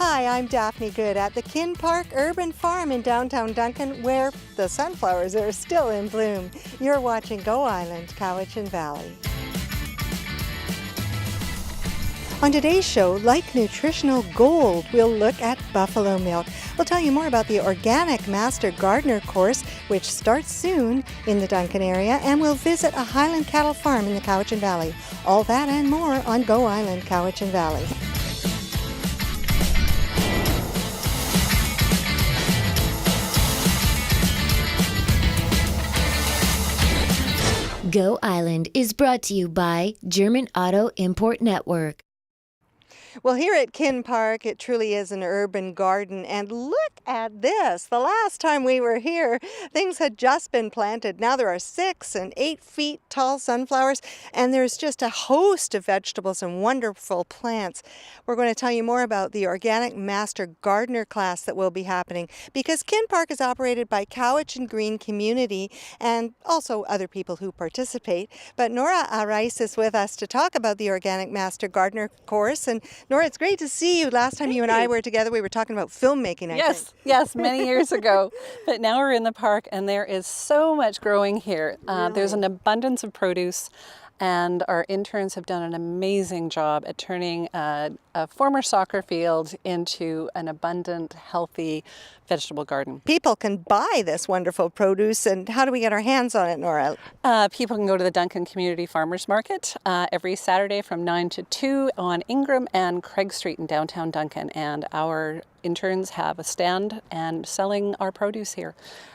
Hi, I'm Daphne Good at the Kin Park Urban Farm in downtown Duncan, where the sunflowers are still in bloom. You're watching Go Island, Cowichan Valley. On today's show, like nutritional gold, we'll look at buffalo milk. We'll tell you more about the Organic Master Gardener course, which starts soon in the Duncan area, and we'll visit a Highland cattle farm in the Cowichan Valley. All that and more on Go Island, Cowichan Valley. Go Island is brought to you by German Auto Import Network. Well, here at Kin Park, it truly is an urban garden, and look at this. The last time we were here, things had just been planted. Now there are 6 and 8 feet tall sunflowers, and there's just a host of vegetables and wonderful plants. We're going to tell you more about the Organic Master Gardener class that will be happening, because Kin Park is operated by Cowichan Green Community and also other people who participate. But Nora Arais is with us to talk about the Organic Master Gardener course. And Nora, it's great to see you. Last time you and I were together, we were talking about filmmaking, I think. Yes, many years ago. But now we're in the park, and there is so much growing here. There's an abundance of produce, and our interns have done an amazing job at turning a former soccer field into an abundant, healthy vegetable garden. People can buy this wonderful produce, and how do we get our hands on it, Nora? People can go to the Duncan Community Farmers Market every Saturday from 9 to 2 on Ingram and Craig Street in downtown Duncan, and our interns have a stand and selling our produce here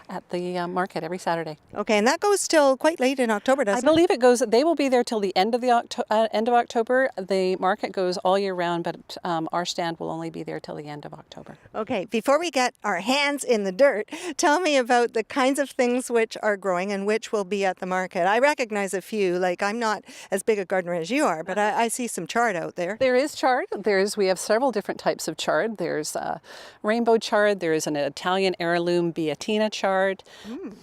at the market every Saturday. Okay, and that goes till quite late in October, doesn't it? I believe it goes. They will be there till the end of October. The market goes all year round, but our stand will only be there till the end of October. Okay, before we get our hands in the dirt, tell me about the kinds of things which are growing and which will be at the market. I recognize a few. Like, I'm not as big a gardener as you are, but I see some chard out there. There is chard. We have several different types of chard. There's rainbow chard. There's an Italian heirloom Beatina chard.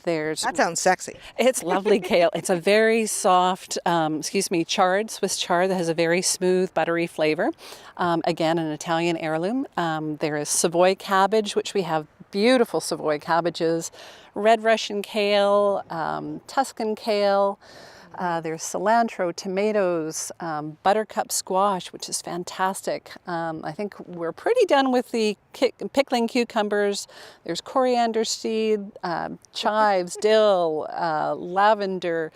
That sounds sexy. It's lovely kale. It's a very soft, chard, Swiss chard that has a very smooth, buttery flavor. Again, an Italian heirloom. There is Savoy cabbage, which we have beautiful Savoy cabbages, red Russian kale, Tuscan kale. There's cilantro, tomatoes, buttercup squash, which is fantastic. I think we're pretty done with the pickling cucumbers. There's coriander seed, chives, dill, lavender.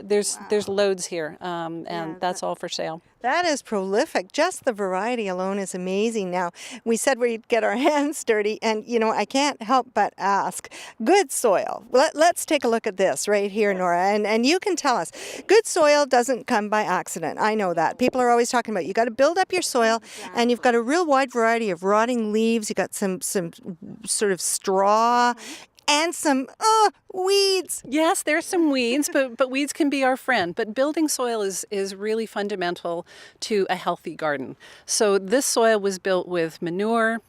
There's loads here, and that's all for sale. That is prolific. Just the variety alone is amazing. Now, we said we'd get our hands dirty, and I can't help but ask. Good soil. Let's take a look at this right here, Nora, and you can tell us. Good soil doesn't come by accident. I know that. People are always talking about you got to build up your soil, and you've got a real wide variety of rotting leaves. You've got some sort of straw, and some weeds. Yes, there's some weeds, but weeds can be our friend. But building soil is really fundamental to a healthy garden. So this soil was built with manure,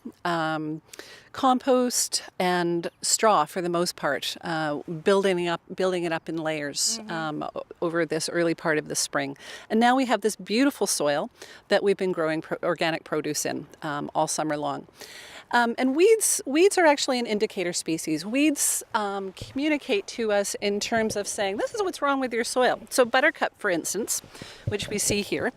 compost, and straw for the most part, building it up in layers over this early part of the spring. And now we have this beautiful soil that we've been growing organic produce in all summer long. And weeds are actually an indicator species. Weeds communicate to us in terms of saying, this is what's wrong with your soil. So buttercup, for instance, which we see here,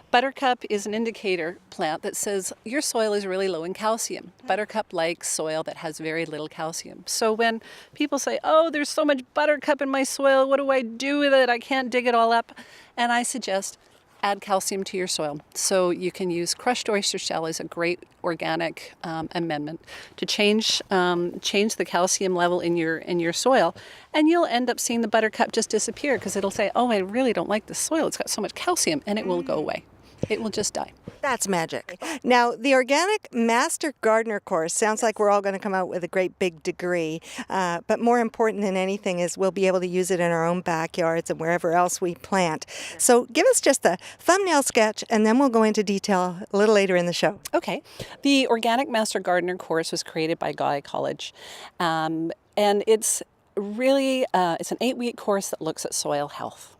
buttercup is an indicator plant that says your soil is really low in calcium. Buttercup likes soil that has very little calcium. So when people say, oh, there's so much buttercup in my soil, what do I do with it? I can't dig it all up. And I suggest add calcium to your soil. So you can use crushed oyster shell as a great organic amendment to change the calcium level in your soil, and you'll end up seeing the buttercup just disappear because it'll say, oh, I really don't like this soil. It's got so much calcium, and it will go away. It will just die. That's magic. Now, the Organic Master Gardener course sounds like we're all going to come out with a great big degree, but more important than anything is we'll be able to use it in our own backyards and wherever else we plant. So give us just a thumbnail sketch, and then we'll go into detail a little later in the show. Okay. The Organic Master Gardener course was created by Guy College, and it's really it's an 8-week course that looks at soil health.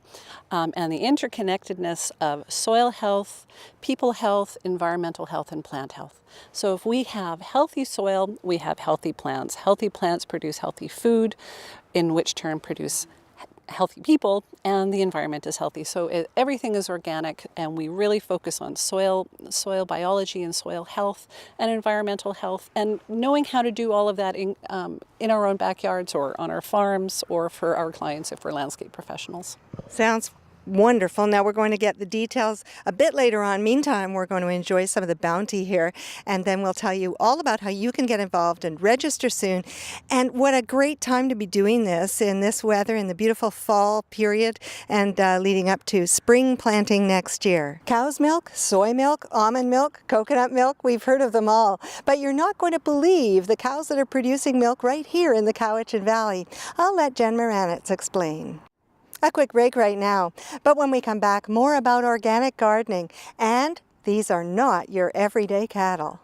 and the interconnectedness of soil health, people health, environmental health, and plant health. So if we have healthy soil, we have healthy plants. Healthy plants produce healthy food, in which turn produce healthy people, and the environment is healthy. So everything is organic, and we really focus on soil biology and soil health and environmental health, and knowing how to do all of that in our own backyards or on our farms or for our clients if we're landscape professionals. Sounds wonderful. Now we're going to get the details a bit later on. Meantime, we're going to enjoy some of the bounty here, and then we'll tell you all about how you can get involved and register soon. And what a great time to be doing this in this weather, in the beautiful fall period, and leading up to spring planting next year. Cow's milk, soy milk, almond milk, coconut milk, we've heard of them all. But you're not going to believe the cows that are producing milk right here in the Cowichan Valley. I'll let Jen Moranitz explain. A quick break right now, but when we come back, more about organic gardening, and these are not your everyday cattle.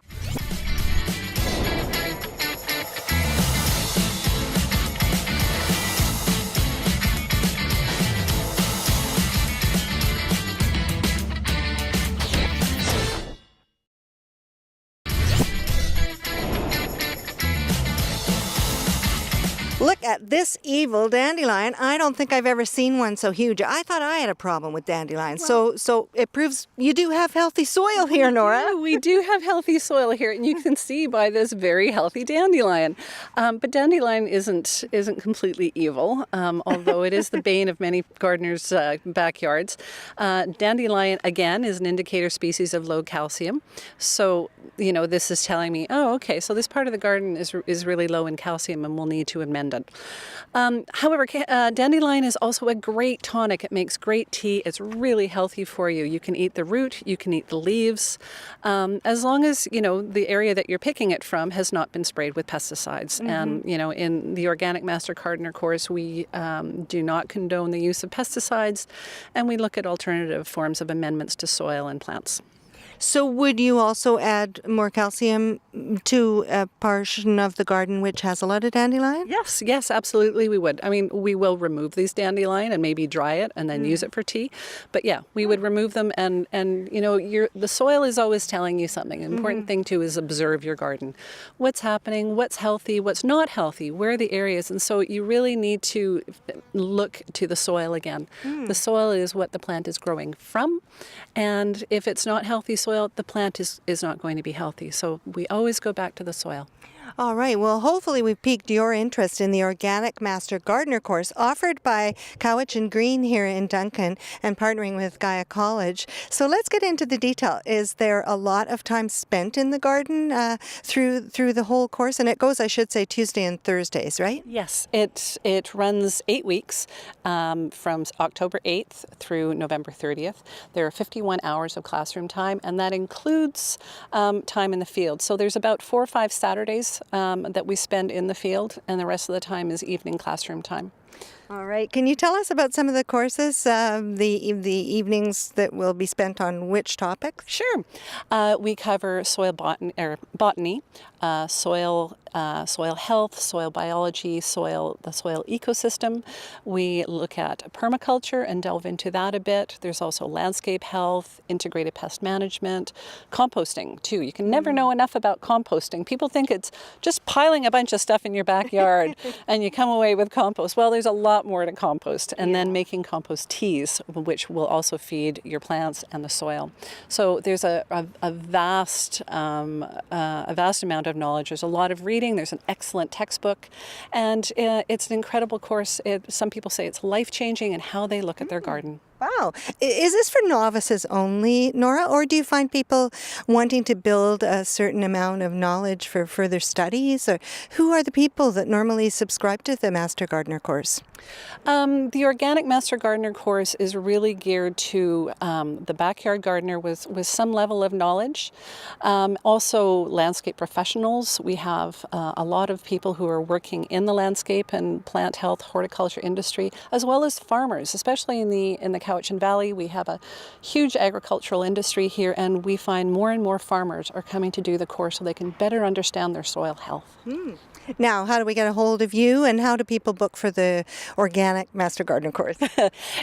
Look at this evil dandelion. I don't think I've ever seen one so huge. I thought I had a problem with dandelions. So it proves you do have healthy soil here, Nora. We do have healthy soil here, and you can see by this very healthy dandelion. But dandelion isn't completely evil, although it is the bane of many gardeners' backyards. Dandelion, again, is an indicator species of low calcium. So, this is telling me, oh, okay, so this part of the garden is really low in calcium and we'll need to amend it. However, dandelion is also a great tonic. It makes great tea. It's really healthy for you. You can eat the root, you can eat the leaves, as long as, the area that you're picking it from has not been sprayed with pesticides. Mm-hmm. And, in the Organic Master Gardener course, we do not condone the use of pesticides, and we look at alternative forms of amendments to soil and plants. So would you also add more calcium to a portion of the garden which has a lot of dandelion? Yes, absolutely we would. I mean, we will remove these dandelion and maybe dry it and then use it for tea. But yeah, we would remove them, and the soil is always telling you something. An important thing too is observe your garden. What's happening, what's healthy, what's not healthy, where are the areas? And so you really need to look to the soil again. The soil is what the plant is growing from, and if it's not healthy soil, the plant is not going to be healthy. So we always go back to the soil. All right. Well, hopefully we've piqued your interest in the Organic Master Gardener course offered by Cowichan Green here in Duncan and partnering with Gaia College. So let's get into the detail. Is there a lot of time spent in the garden through the whole course? And it goes, I should say, Tuesday and Thursdays, right? Yes. It runs 8 weeks from October 8th through November 30th. There are 51 hours of classroom time, and that includes time in the field. So there's about 4 or 5 Saturdays that we spend in the field, and the rest of the time is evening classroom time. All right. Can you tell us about some of the courses, the evenings that will be spent on which topics? Sure. We cover soil botany, soil health, soil biology, the soil ecosystem. We look at permaculture and delve into that a bit. There's also landscape health, integrated pest management, composting too. You can never know enough about composting. People think it's just piling a bunch of stuff in your backyard and you come away with compost. Well, there's a lot more to compost, and then making compost teas, which will also feed your plants and the soil. So there's a vast amount of knowledge. There's a lot of reading. There's an excellent textbook, and it's an incredible course. Some people say it's life-changing in how they look at their garden. Wow. Is this for novices only, Nora, or do you find people wanting to build a certain amount of knowledge for further studies? Or who are the people that normally subscribe to the Master Gardener course? The Organic Master Gardener course is really geared to the backyard gardener with some level of knowledge. Also, landscape professionals. We have a lot of people who are working in the landscape and plant health, horticulture industry, as well as farmers, especially in the Cowichan Valley. We have a huge agricultural industry here, and we find more and more farmers are coming to do the course so they can better understand their soil health. Now, how do we get a hold of you, and how do people book for the Organic Master Gardener course?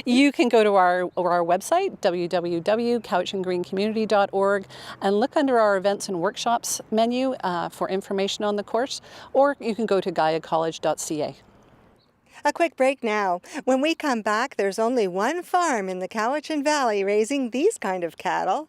You can go to our website, www.cowichangreencommunity.org, and look under our events and workshops menu for information on the course, or you can go to gaiacollege.ca. A quick break now. When we come back, there's only one farm in the Cowichan Valley raising these kind of cattle.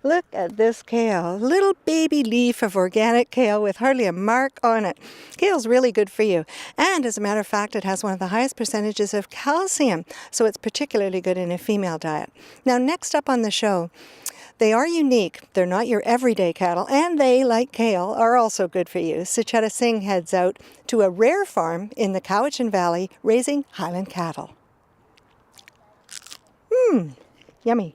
Look at this kale, little baby leaf of organic kale with hardly a mark on it. Kale's really good for you. And as a matter of fact, it has one of the highest percentages of calcium, so it's particularly good in a female diet. Now, next up on the show, they are unique. They're not your everyday cattle, and they, like kale, are also good for you. Sucheta Singh heads out to a rare farm in the Cowichan Valley raising Highland cattle. Yummy.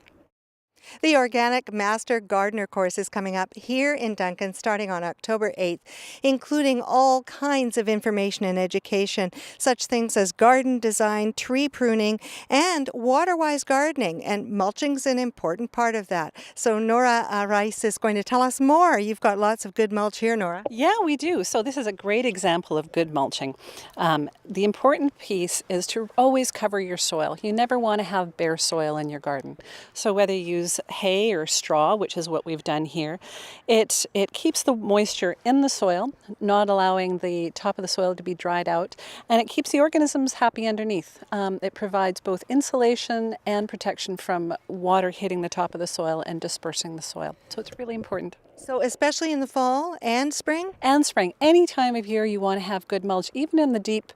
The Organic Master Gardener course is coming up here in Duncan starting on October 8th, including all kinds of information and education, such things as garden design, tree pruning, and water-wise gardening. And mulching's an important part of that. So Nora Rice is going to tell us more. You've got lots of good mulch here, Nora. Yeah, we do. So this is a great example of good mulching. The important piece is to always cover your soil. You never want to have bare soil in your garden. So whether you use hay or straw, which is what we've done here, it keeps the moisture in the soil, not allowing the top of the soil to be dried out, and it keeps the organisms happy underneath. It provides both insulation and protection from water hitting the top of the soil and dispersing the soil. So it's really important. So especially in the fall and spring? And spring. Any time of year you want to have good mulch, even in the deep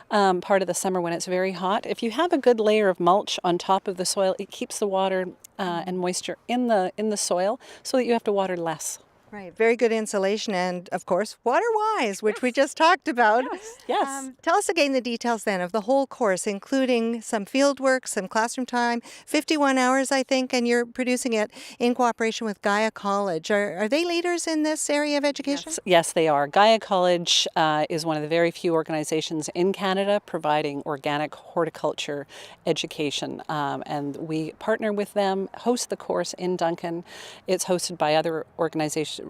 part of the summer when it's very hot. If you have a good layer of mulch on top of the soil, it keeps the water and moisture in the soil so that you have to water less. Right, very good insulation and, of course, water-wise, which we just talked about. Yes. Tell us again the details then of the whole course, including some field work, some classroom time, 51 hours, I think, and you're producing it in cooperation with Gaia College. Are they leaders in this area of education? Yes, they are. Gaia College is one of the very few organizations in Canada providing organic horticulture education, and we partner with them, host the course in Duncan. It's hosted by other organizations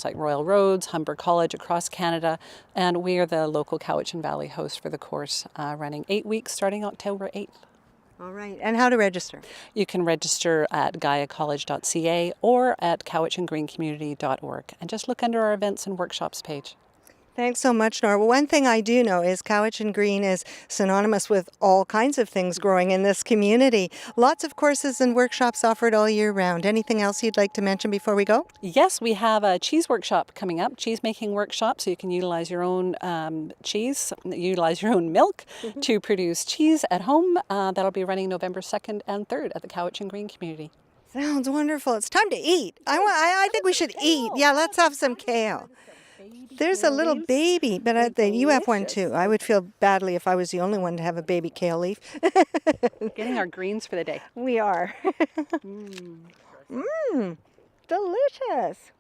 like Royal Roads, Humber College across Canada, and we are the local Cowichan Valley host for the course, running 8 weeks starting October 8th. All right, and how to register? You can register at gaiacollege.ca or at cowichangreencommunity.org, and just look under our events and workshops page. Thanks so much, Nora. Well, one thing I do know is Cowichan Green is synonymous with all kinds of things growing in this community. Lots of courses and workshops offered all year round. Anything else you'd like to mention before we go? Yes, we have a cheese workshop coming up, cheese making workshop, so you can utilize your own cheese, utilize your own milk to produce cheese at home. That'll be running November 2nd and 3rd at the Cowichan Green community. Sounds wonderful. It's time to eat. I think we should eat. Yeah, let's have some kale. There's a little baby, but you have one too. I would feel badly if I was the only one to have a baby kale leaf. Getting our greens for the day. We are. Delicious.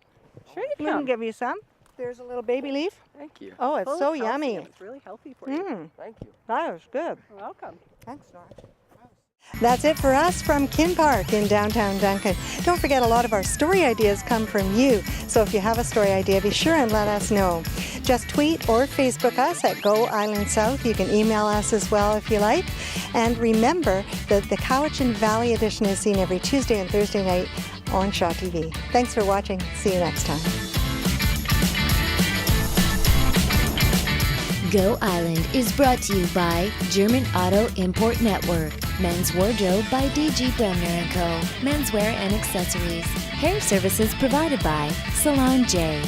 Sure you We can can. give you some. There's a little baby leaf. Thank you. Oh, it's Full so of calcium. yummy. It's really healthy for you. Thank you. That is good. You're welcome. Thanks, Nora. That's it for us from Kin Park in downtown Duncan. Don't forget, a lot of our story ideas come from you. So if you have a story idea, be sure and let us know. Just tweet or Facebook us at Go Island South. You can email us as well if you like. And remember that the Cowichan Valley edition is seen every Tuesday and Thursday night on Shaw TV. Thanks for watching. See you next time. Go Island is brought to you by German Auto Import Network, Men's Wardrobe by DG Bremner & Co., Menswear and Accessories, Hair Services provided by Salon J,